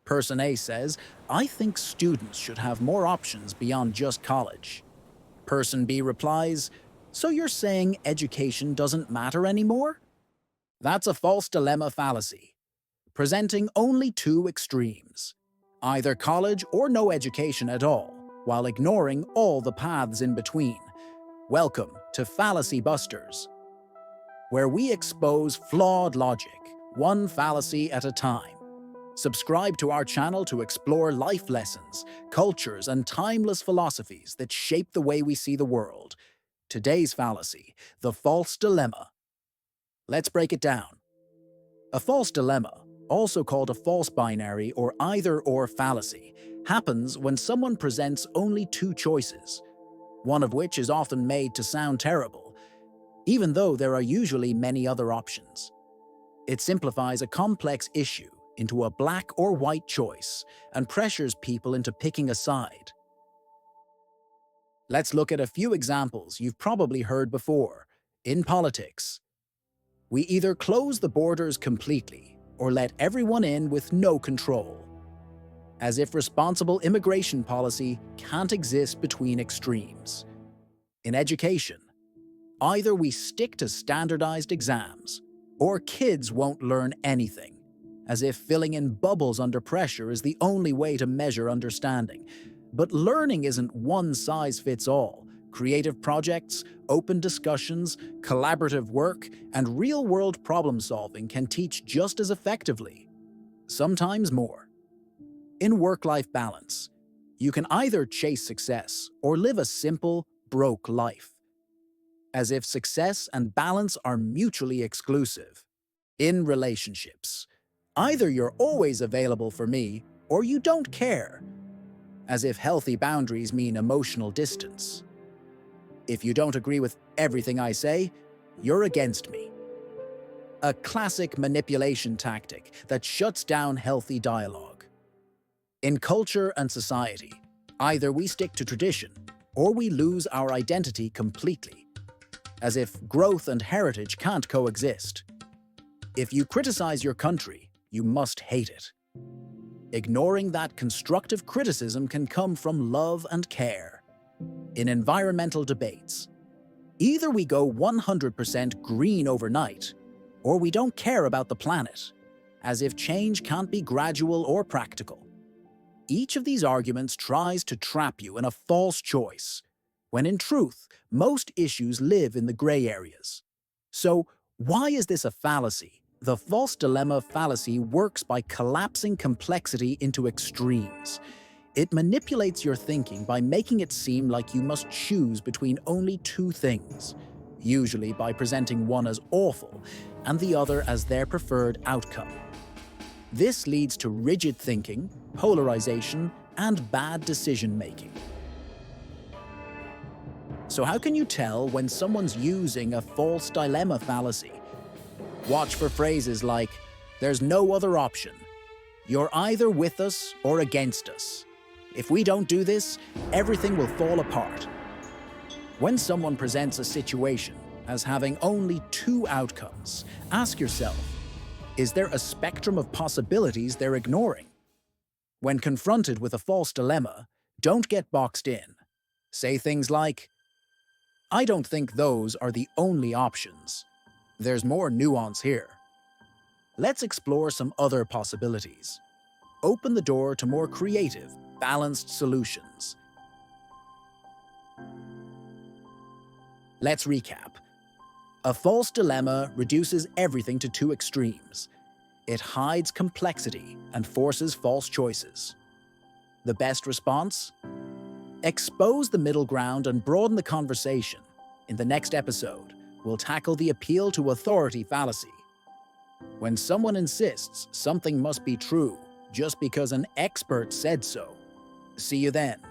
Person A says, "I think students should have more options beyond just college." Person B replies, "So you're saying education doesn't matter anymore?" That's a false dilemma fallacy, presenting only two extremes, either college or no education at all, while ignoring all the paths in between. Welcome to Fallacy Busters, where we expose flawed logic, one fallacy at a time. Subscribe to our channel to explore life lessons, cultures, and timeless philosophies that shape the way we see the world. Today's fallacy, the false dilemma. Let's break it down. A false dilemma, also called a false binary or either-or fallacy, happens when someone presents only two choices, one of which is often made to sound terrible, even though there are usually many other options. It simplifies a complex issue into a black or white choice and pressures people into picking a side. Let's look at a few examples you've probably heard before. In politics, we either close the borders completely or let everyone in with no control, as if responsible immigration policy can't exist between extremes. In education, either we stick to standardized exams or kids won't learn anything, as if filling in bubbles under pressure is the only way to measure understanding. But learning isn't one size fits all. Creative projects, open discussions, collaborative work, and real-world problem-solving can teach just as effectively, sometimes more. In work-life balance, you can either chase success or live a simple, broke life, as if success and balance are mutually exclusive. In relationships, either you're always available for me or you don't care, as if healthy boundaries mean emotional distance. If you don't agree with everything I say, you're against me. A classic manipulation tactic that shuts down healthy dialogue. In culture and society, either we stick to tradition or we lose our identity completely, as if growth and heritage can't coexist. If you criticize your country, you must hate it. Ignoring that constructive criticism can come from love and care. In environmental debates, either we go 100% green overnight, or we don't care about the planet, as if change can't be gradual or practical. Each of these arguments tries to trap you in a false choice, when in truth, most issues live in the gray areas. So, why is this a fallacy? The false dilemma fallacy works by collapsing complexity into extremes. It manipulates your thinking by making it seem like you must choose between only two things, usually by presenting one as awful and the other as their preferred outcome. This leads to rigid thinking, polarization, and bad decision-making. So how can you tell when someone's using a false dilemma fallacy? Watch for phrases like, "There's no other option," "You're either with us or against us," "If we don't do this, everything will fall apart." When someone presents a situation as having only two outcomes, ask yourself, is there a spectrum of possibilities they're ignoring? When confronted with a false dilemma, don't get boxed in. Say things like, "I don't think those are the only options. There's more nuance here. Let's explore some other possibilities." Open the door to more creative, balanced solutions. Let's recap. A false dilemma reduces everything to two extremes. It hides complexity and forces false choices. The best response? Expose the middle ground and broaden the conversation. In the next episode, we'll tackle the appeal to authority fallacy. When someone insists something must be true just because an expert said so. See you then.